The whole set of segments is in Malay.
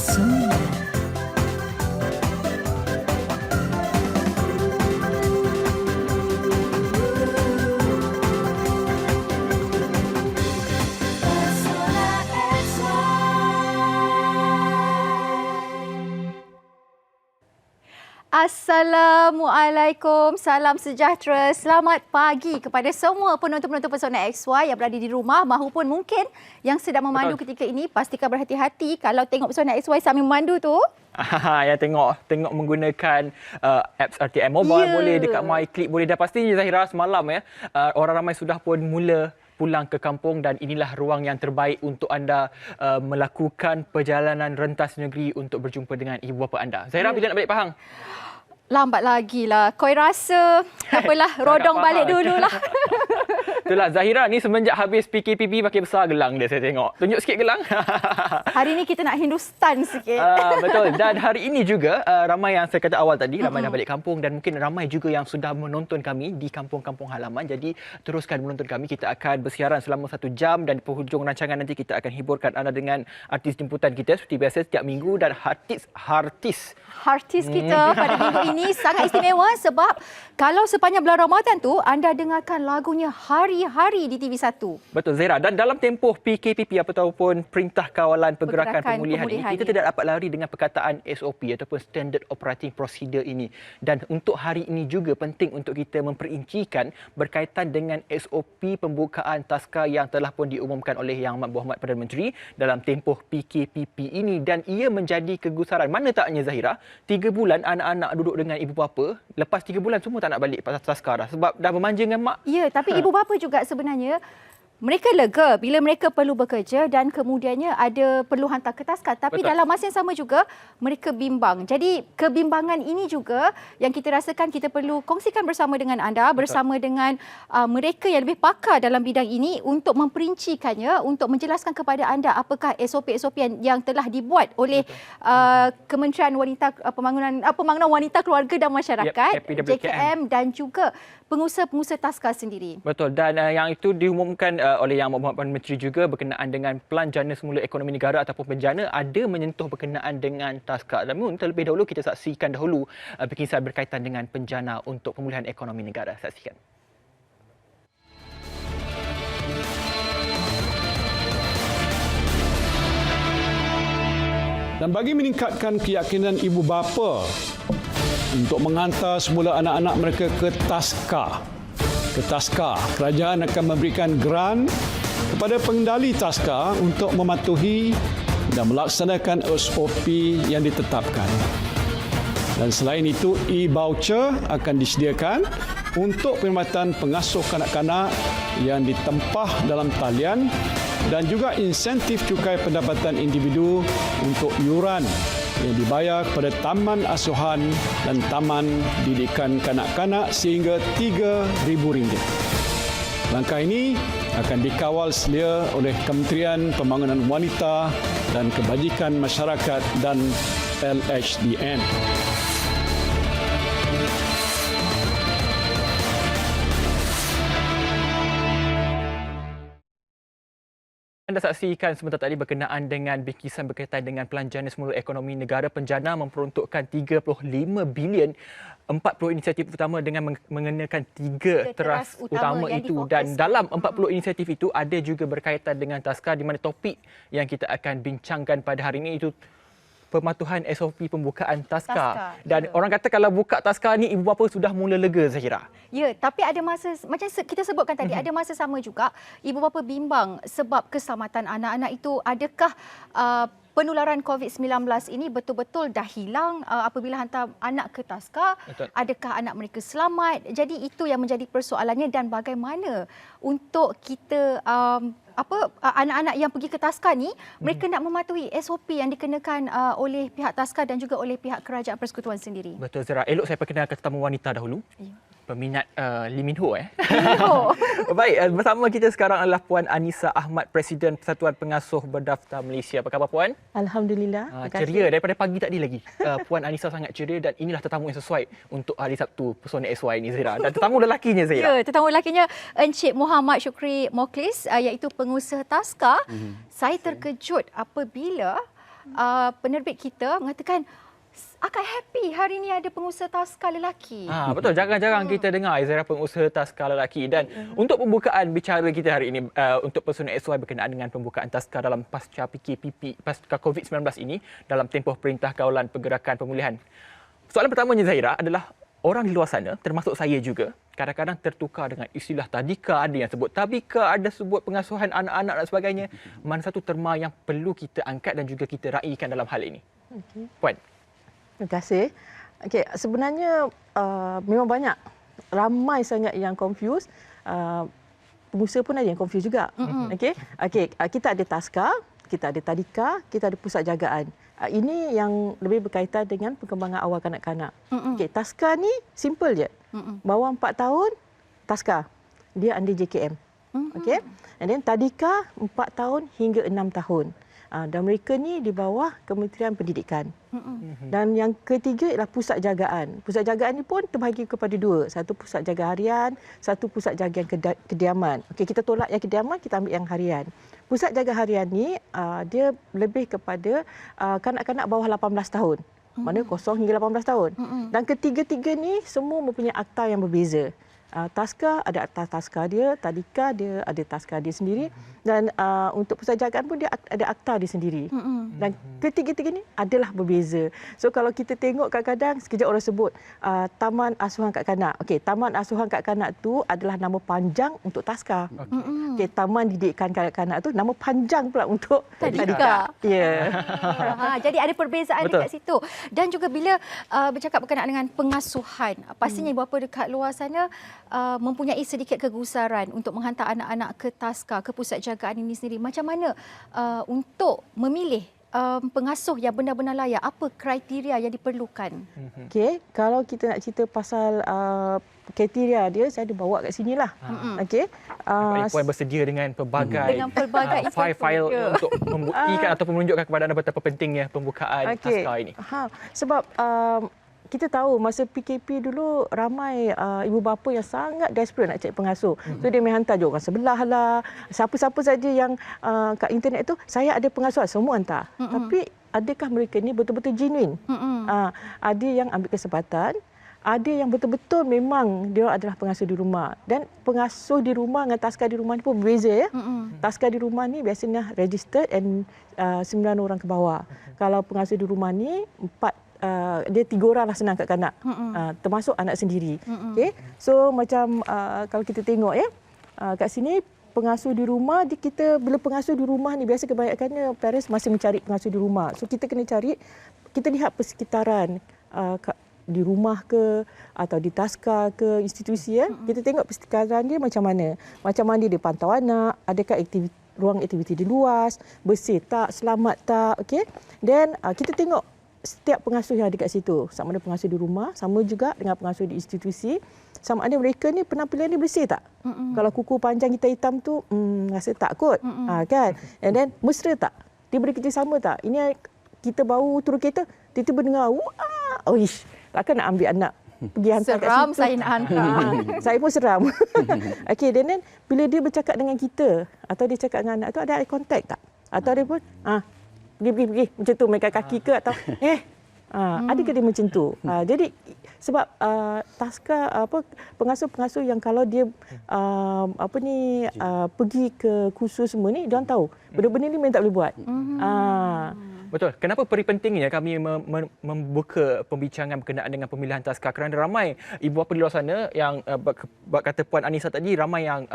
Semua. Assalamualaikum, salam sejahtera, selamat pagi kepada semua penonton-penonton Pesona XY yang berada di rumah maupun mungkin yang sedang memandu ketika ini. Pastikan berhati-hati kalau tengok Pesona XY sambil memandu tu. Ya tengok menggunakan apps RTM Mobile, boleh dekat MyClip, boleh. Dah pastinya Zahira semalam orang ramai sudah pun mula pulang ke kampung dan inilah ruang yang terbaik untuk anda melakukan perjalanan rentas negeri untuk berjumpa dengan ibu bapa anda. Zahira, bila nak balik Pahang? Lambat lagi lah. Koi rasa, tak apalah, rodong balik dululah. Itulah Zahira ni semenjak habis PKPP makin besar gelang dia, saya tengok. Tunjuk sikit gelang. Hari ni kita nak Hindustan sikit. Betul. Dan hari ini juga ramai yang saya kata awal tadi, ramai dah balik kampung dan mungkin ramai juga yang sudah menonton kami di kampung-kampung halaman. Jadi teruskan menonton kami. Kita akan bersiaran selama 1 jam dan di penghujung rancangan nanti kita akan hiburkan anda dengan artis jemputan kita seperti biasa setiap minggu dan artis kita pada minggu ini sangat istimewa sebab kalau sepanjang bulan Ramadan tu anda dengarkan lagunya hari-hari di TV1. Betul Zahira. Dan dalam tempoh PKPP ataupun Perintah Kawalan Pergerakan Pemulihan ini, kita tidak dapat lari dengan perkataan SOP ataupun Standard Operating Procedure ini. Dan untuk hari ini juga penting untuk kita memperincikan berkaitan dengan SOP pembukaan taska yang telah pun diumumkan oleh Yang Amat Berhormat Perdana Menteri dalam tempoh PKPP ini dan ia menjadi kegusaran. Mana taknya Zahira, 3 bulan anak-anak duduk dengan ibu bapa, lepas 3 bulan semua tak nak balik taska dah sebab dah bermanja dengan mak. Ya, tapi ibu bapa juga sebenarnya mereka lega bila mereka perlu bekerja dan kemudiannya ada perlu hantar ke taska. Tapi Betul. dalam masa yang sama juga mereka bimbang. Jadi kebimbangan ini juga yang kita rasakan kita perlu kongsikan bersama dengan anda, bersama dengan mereka yang lebih pakar dalam bidang ini untuk memperincikannya, untuk menjelaskan kepada anda apakah SOP-SOP yang telah dibuat oleh Kementerian Pembangunan Wanita, Keluarga dan Masyarakat, JKM dan juga pengusaha-pengusaha taska sendiri. Betul. Dan yang itu diumumkan oleh Yang Amat Berhormat Perdana Menteri juga berkenaan dengan Pelan Jana Semula Ekonomi Negara ataupun Penjana ada menyentuh berkenaan dengan taska. Namun terlebih dahulu kita saksikan dahulu berkisar berkaitan dengan Penjana untuk Pemulihan Ekonomi Negara. Saksikan. Dan bagi meningkatkan keyakinan ibu bapa untuk menghantar semula anak-anak mereka ke taska, kerajaan akan memberikan grant kepada pengendali taska untuk mematuhi dan melaksanakan SOP yang ditetapkan. Dan selain itu, e-voucher akan disediakan untuk perkhidmatan pengasuh kanak-kanak yang ditempah dalam talian dan juga insentif cukai pendapatan individu untuk yuran yang dibayar kepada taman asuhan dan taman didikan kanak-kanak sehingga RM3,000. Langkah ini akan dikawal selia oleh Kementerian Pembangunan Wanita dan Kebajikan Masyarakat dan LHDN. Anda saksikan sebentar tadi berkenaan dengan bingkisan berkaitan dengan Pelan Jana Semula Ekonomi Negara. Penjana memperuntukkan 35 bilion 40 inisiatif utama dengan mengenakan 3 teras utama itu. Dan dalam 40 inisiatif itu ada juga berkaitan dengan taska di mana topik yang kita akan bincangkan pada hari ini itu pematuhan SOP pembukaan taska. Dan orang kata kalau buka taska ni ibu bapa sudah mula lega Zahira. Ya, tapi ada masa macam kita sebutkan tadi ada masa sama juga ibu bapa bimbang sebab keselamatan anak-anak itu. Adakah penularan COVID-19 ini betul-betul dah hilang apabila hantar anak ke taska? Betul. Adakah anak mereka selamat? Jadi itu yang menjadi persoalannya dan bagaimana untuk kita anak-anak yang pergi ke taska ni mereka nak mematuhi SOP yang dikenakan oleh pihak taska dan juga oleh pihak Kerajaan Persekutuan sendiri. Betul Zahira. Elok saya perkenalkan tetamu wanita dahulu. Ya. Peminat Lee Min Ho. Lee Min Ho. Baik, bersama kita sekarang adalah Puan Anisa Ahmad, Presiden Persatuan Pengasuh Berdaftar Malaysia. Apa khabar Puan? Alhamdulillah. Ceria daripada pagi tadi lagi. Puan Anisa sangat ceria dan inilah tetamu yang sesuai untuk hari Sabtu Pesona XY ni Zahira. Dan tetamu lelakinya Zahira. Ya, tetamu lelakinya Encik Muhammad Syukri Moklis iaitu pengusaha taska. Saya terkejut apabila penerbit kita mengatakan akak happy hari ni ada pengusaha taska lelaki. Betul, jarang-jarang kita dengar Zaira pengusaha taska lelaki. Dan untuk pembukaan bicara kita hari ini untuk personal SY berkenaan dengan pembukaan taska dalam pasca PKPP, pasca COVID-19 ini dalam tempoh Perintah Kawalan Pergerakan Pemulihan. Soalan pertamanya Zaira adalah orang di luar sana, termasuk saya juga, kadang-kadang tertukar dengan istilah tadika, ada yang sebut tabika, ada sebut pengasuhan anak-anak dan sebagainya. Mana satu terma yang perlu kita angkat dan juga kita raikan dalam hal ini? Puan. Terima kasih. Okey, sebenarnya memang banyak, ramai sangat yang confused. Pengusaha pun ada yang confused juga. Okey, kita ada taska, kita ada tadika, kita ada pusat jagaan. Ini yang lebih berkaitan dengan perkembangan awal kanak-kanak. Okey, taska ni simple je. Bawah 4 tahun taska, dia under JKM. Okey. And then tadika 4 tahun hingga 6 tahun. Dan mereka ni di bawah Kementerian Pendidikan. Dan yang ketiga ialah pusat jagaan. Pusat jagaan ni pun terbahagi kepada 2. Satu pusat jaga harian, satu pusat jaga kediaman. Okey, kita tolak yang kediaman, kita ambil yang harian. Pusat jaga harian ni dia lebih kepada kanak-kanak bawah 18 tahun. Mana 0 hingga 18 tahun. Dan ketiga-tiga ni semua mempunyai akta yang berbeza. Taska ada akta taska dia, tadika dia ada taska dia sendiri, dan untuk pusat jagaan pun dia ada akta dia sendiri. Dan ketiga-tiga ni adalah berbeza. So kalau kita tengok kadang-kadang sekejap orang sebut Taman Asuhan Kanak-kanak. Okey, Taman Asuhan Kanak-kanak tu adalah nama panjang untuk taska. Okey, Taman Didikan Kanak-kanak tu nama panjang pula untuk tadika. Ya. Jadi ada perbezaan dekat situ. Dan juga bila bercakap berkenaan dengan pengasuhan, pastinya ibu bapa dekat luar sana mempunyai sedikit kegusaran untuk menghantar anak-anak ke taska, ke pusat jagaan ini sendiri. Macam mana untuk memilih pengasuh yang benar-benar layak? Apa kriteria yang diperlukan? Okey, kalau kita nak cerita pasal kriteria dia, saya ada bawa kat sini lah. Okey. Puan bersedia dengan pelbagai file untuk membuktikan ataupun menunjukkan kepada anda betapa pentingnya pembukaan taska ini. Sebab kita tahu masa PKP dulu ramai ibu bapa yang sangat desperate nak cari pengasuh. So dia main hantar je orang sebelah lah. Siapa-siapa saja yang kat internet tu, saya ada pengasuh, semua hantar. Tapi adakah mereka ni betul-betul genuine? Ada yang ambil kesempatan, ada yang betul-betul memang dia adalah pengasuh di rumah. Dan pengasuh di rumah dengan taska di rumah ni pun berbeza ya. Taska di rumah ni biasanya registered and 9 orang ke bawah. Kalau pengasuh di rumah ni 4 dia 3 orang lah senang kat kanak. Termasuk anak sendiri. Okay? So macam kalau kita tengok ya, kat sini pengasuh di rumah, kita bila pengasuh di rumah ni biasa kebanyakannya parents masih mencari pengasuh di rumah. So kita kena cari, kita lihat persekitaran di rumah ke atau di taska ke institusi ya. Kita tengok persekitaran dia macam mana. Macam mana dia pantau anak, adakah ruang aktiviti dia luas, bersih tak, selamat tak, okey. Dan kita tengok setiap pengasuh yang ada kat situ, sama ada pengasuh di rumah, sama juga dengan pengasuh di institusi, sama ada mereka ni penampilan ni bersih tak? Kalau kuku panjang hitam-hitam tu, rasa tak kot, kan? And then mesra tak? Dia boleh kerjasama tak? Ini kita baru turun kereta, tiba-tiba dengar, oish, takkan nak ambil anak pergi hantar kat situ. Seram saya nak hantar. Saya pun seram. Okey, dan bila dia bercakap dengan kita atau dia cakap dengan anak tu, ada eye contact tak? Atau dia pun, pergi macam tu, megang kaki ke atau adakah dia macam tu? Jadi sebab taska pengasuh-pengasuh yang kalau dia pergi ke kursus semua ni, dia orang tahu benda-benda ni memang tak boleh buat. Betul. Kenapa pentingnya kami membuka pembincangan berkenaan dengan pemilihan taska? Kerana ramai ibu bapa di luar sana yang kata Puan Anissa tadi, ramai yang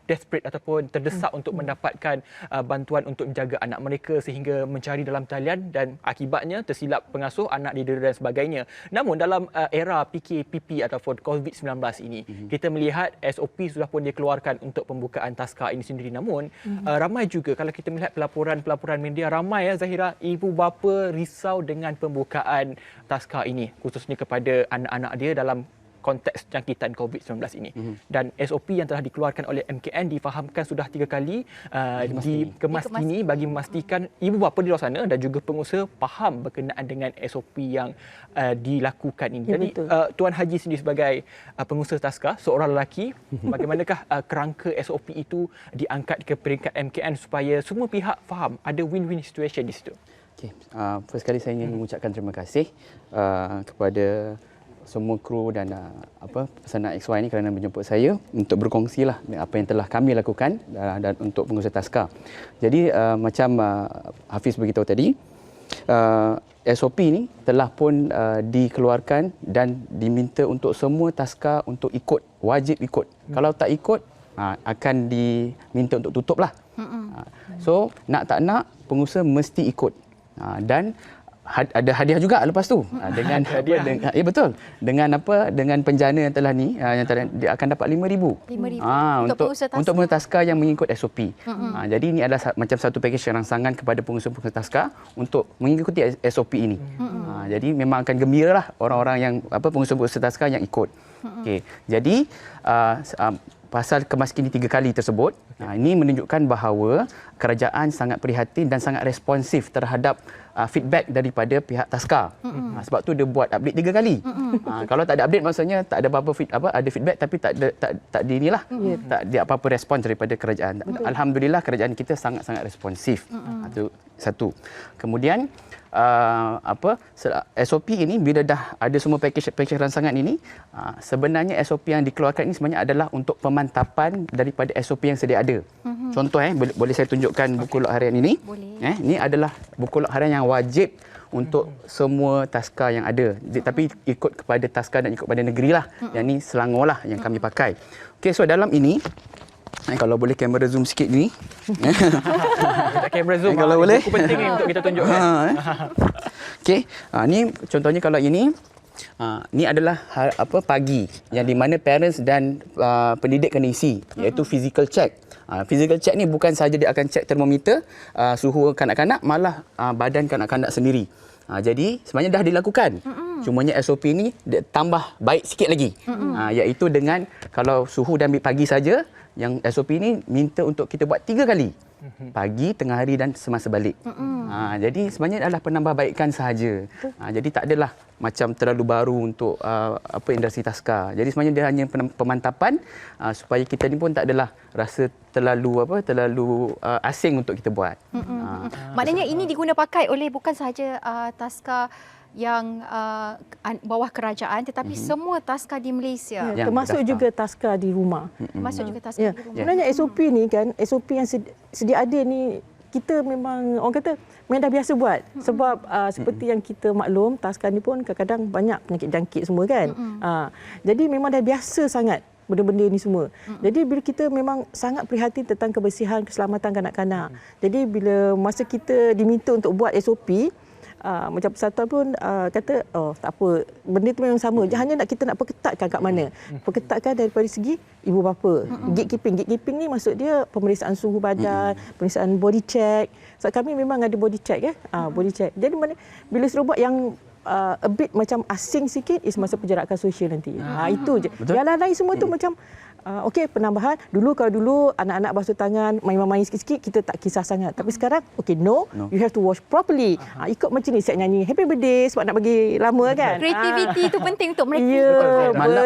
desperate ataupun terdesak untuk mendapatkan bantuan untuk menjaga anak mereka sehingga mencari dalam talian dan akibatnya tersilap pengasuh, anak didera dan sebagainya. Namun dalam era PKPP ataupun COVID-19 ini, kita melihat SOP sudah pun dikeluarkan untuk pembukaan taska ini sendiri. Namun ramai juga kalau kita melihat pelaporan media, ramai Zahira, ibu bapa risau dengan pembukaan taska ini, khususnya kepada anak-anak dia dalam konteks jangkitan COVID-19 ini. Dan SOP yang telah dikeluarkan oleh MKN difahamkan sudah 3 kali dikemas kini bagi memastikan ibu bapa di luar sana dan juga pengusaha faham berkenaan dengan SOP yang dilakukan ini. Jadi Tuan Haji sendiri sebagai pengusaha taska, seorang lelaki, bagaimanakah kerangka SOP itu diangkat ke peringkat MKN supaya semua pihak faham ada win-win situation di situ? Okay. First kali saya ingin mengucapkan terima kasih kepada semua kru dan pesanan XY ini kerana menjemput saya untuk berkongsilah apa yang telah kami lakukan dan untuk pengusaha Taska. Jadi macam Hafiz beritahu tadi, SOP ini telah pun dikeluarkan dan diminta untuk semua Taska untuk ikut, wajib ikut. Kalau tak ikut, akan diminta untuk tutup lah. So, nak tak nak, pengusaha mesti ikut. Dan ada hadiah juga lepas tu dengan ya betul, dengan penjana yang telah ni dia akan dapat 5,000 untuk pengusaha Taska yang mengikut SOP. Jadi ini adalah macam satu pakej rangsangan kepada pengusaha-pengusaha Taska untuk mengikuti SOP ini. Jadi memang akan gembiralah orang-orang yang pengusaha-pengusaha Taska yang ikut. Okey. Jadi pasal kemaskini 3 kali tersebut, ini menunjukkan bahawa kerajaan sangat prihatin dan sangat responsif terhadap feedback daripada pihak Taska. Sebab tu dia buat update 3 kali. Kalau tak ada update maksudnya tak ada apa-apa ada feedback tapi tak ada inilah. Tak ada apa-apa respon daripada kerajaan. Alhamdulillah kerajaan kita sangat-sangat responsif. Itu satu. Kemudian SOP ini bila dah ada semua pakej rangsangan ini, sebenarnya SOP yang dikeluarkan ini sebenarnya adalah untuk pemantapan daripada SOP yang sedia ada. Contoh boleh saya tunjukkan buku log harian ini. Ini adalah buku log harian yang wajib untuk semua Taska yang ada. Tapi ikut kepada Taska dan ikut kepada negeri lah. Yang ni Selangor lah yang kami pakai. Okey, so dalam ini kalau boleh kamera zoom sikit ni. Kamera zoom kalau boleh. Itu penting untuk kita tunjukkan. Okey, ni contohnya kalau ini ni adalah pagi yang di mana parents dan pendidik kena isi, iaitu physical check. Physical check ni bukan sahaja dia akan check termometer, suhu kanak-kanak, malah badan kanak-kanak sendiri. Jadi sebenarnya dah dilakukan. Cumanya SOP ni dia tambah baik sikit lagi. Iaitu dengan kalau suhu dan pagi saja, yang SOP ni minta untuk kita buat 3 kali. Pagi, tengah hari dan semasa balik. Jadi sebenarnya adalah penambahbaikan sahaja. Jadi tak adalah macam terlalu baru untuk industri Taska. Jadi sebenarnya dia hanya pemantapan supaya kita ni pun tak adalah rasa terlalu asing untuk kita buat. Maknanya ini diguna pakai oleh bukan sahaja Taska yang bawah kerajaan tetapi semua Taska di Malaysia. Termasuk juga Taska di rumah. Termasuk juga Taska di rumah. Sebenarnya SOP ni kan, SOP yang sedia ada ni kita memang orang kata memang dah biasa buat. Sebab seperti yang kita maklum, Taska ni pun kadang-kadang banyak penyakit jangkit semua kan. Jadi memang dah biasa sangat benda-benda ni semua. Jadi bila kita memang sangat prihatin tentang kebersihan, keselamatan kanak-kanak. Jadi bila masa kita diminta untuk buat SOP, macam persatuan pun kata tak apa, benda tu memang sama, hanya kita nak perketatkan kat mana. Perketatkan daripada segi ibu bapa. Gatekeeping ni maksud dia pemeriksaan suhu badan, pemeriksaan body check. So kami memang ada body check body check. Jadi bila suruh buat yang a bit macam asing sikit is masa penjarakan sosial nanti. Itu je. Betul? Yang lain semua tu macam okey, penambahan. Kalau dulu anak-anak basuh tangan, main-main sikit-sikit, kita tak kisah sangat. Tapi sekarang, no, you have to wash properly. Ikut macam ni, siap nyanyi happy birthday sebab nak bagi lama kan. Kreativiti itu penting untuk mereka.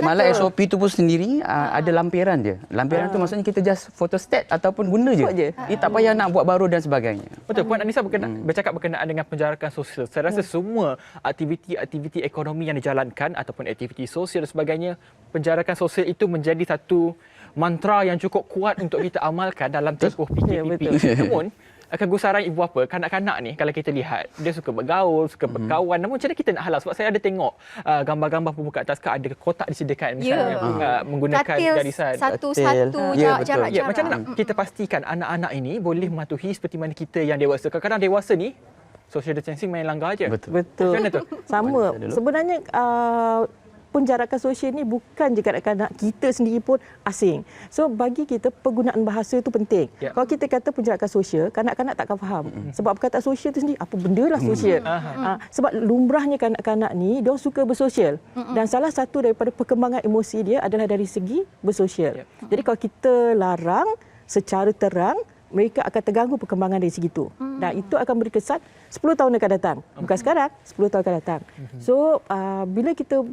Malah SOP tu pun sendiri ada lampiran dia. Lampiran tu maksudnya kita just photostat ataupun guna je. Dia tak payah nak buat baru dan sebagainya. Betul, Puan Anissa bercakap berkenaan dengan penjarakan sosial. Saya rasa semua aktiviti ekonomi yang dijalankan ataupun aktiviti sosial dan sebagainya, penjarakan sosial itu menjadi satu mantra yang cukup kuat untuk kita amalkan dalam tempoh PKPP. Namun, kegusaran ibu bapa, kanak-kanak ni kalau kita lihat, dia suka bergaul, suka berkawan. Namun macam mana kita nak halau? Sebab saya ada tengok gambar-gambar pembukaan Taska, ada kotak disediakan misalnya menggunakan garisan. Satu-satu jarak-jarak. Macam mana nak kita pastikan anak-anak ini boleh mematuhi seperti mana kita yang dewasa? Kadang-kadang dewasa ni social distancing main langgar je. Betul. Macam mana tu? Sama. Sebenarnya penjarakan sosial ni bukan je kanak-kanak, kita sendiri pun asing. So bagi kita penggunaan bahasa tu penting. Kalau kita kata penjarakan sosial, kanak-kanak takkan faham. Sebab perkataan sosial tu sendiri apa benda lah sosial. Sebab lumrahnya kanak-kanak ni dia suka bersosial. Dan salah satu daripada perkembangan emosi dia adalah dari segi bersosial. Jadi kalau kita larang secara terang, mereka akan terganggu perkembangan dari segi itu. Dan itu akan beri kesan 10 tahun akan datang. Bukan sekarang, 10 tahun akan datang. So bila kita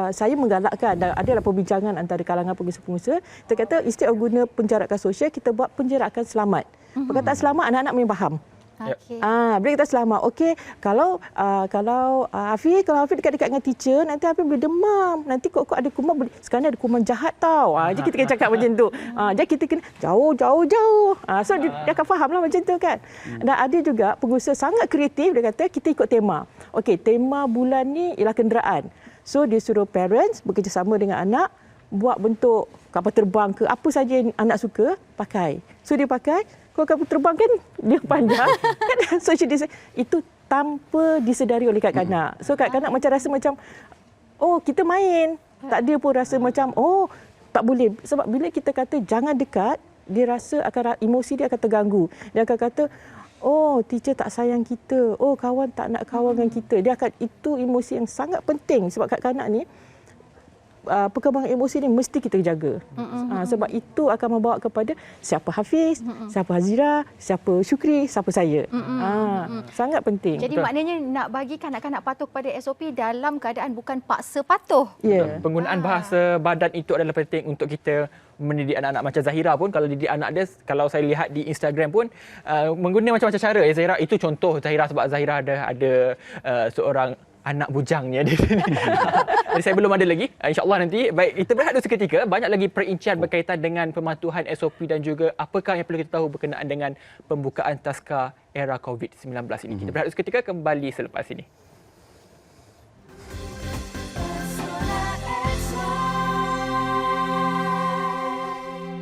saya menggalakkan dan adalah perbincangan antara kalangan pengusaha-pengusaha, kita kata instead of guna penjarakan sosial, kita buat penjarakan selamat. Perkataan selamat anak-anak memang faham. Okey. Bila kita selamat, okey, kalau Hafiz dekat-dekat dengan teacher, nanti Hafiz boleh demam. Nanti kok ada kuman, sekarang ada kuman jahat tau. Jadi kita kena cakap macam tu. Jadi kita kena jauh. So dia akan faham lah macam tu kan. Dan ada juga pengusaha sangat kreatif, dia kata kita ikut tema. Okey, tema bulan ni ialah kenderaan. So dia suruh parents bekerjasama dengan anak, buat bentuk kapal terbang ke apa saja yang anak suka, pakai. So dia pakai, kalau kapal terbang kan dia panjang kan, so itu tanpa disedari oleh kanak-kanak. So kanak-kanak macam rasa macam kita main, tak ada pun rasa macam tak boleh. Sebab bila kita kata jangan dekat, dia rasa emosi dia akan terganggu. Dia akan kata teacher tak sayang kita, kawan tak nak kawan dengan kita. Itu emosi yang sangat penting sebab kanak-kanak ni perkembangan emosi ni mesti kita jaga. Sebab itu akan membawa kepada siapa Hafiz, siapa Hazira, siapa Syukri, siapa saya. Sangat penting. Jadi maknanya nak bagi kanak-kanak patuh kepada SOP dalam keadaan bukan paksa patuh. Penggunaan bahasa badan itu adalah penting untuk kita mendidik anak-anak. Macam Zahira pun, kalau didik anak dia, kalau saya lihat di Instagram pun menggunakan macam-macam cara. Zahira itu contoh Zahira, sebab Zahira ada seorang anak bujangnya di sini. Jadi saya belum ada lagi. InsyaAllah nanti. Baik, kita berehat dulu seketika. Banyak lagi perincian berkaitan dengan pematuhan SOP dan juga apakah yang perlu kita tahu berkenaan dengan pembukaan taska era COVID-19 ini. Kita berehat dulu seketika, kembali selepas ini.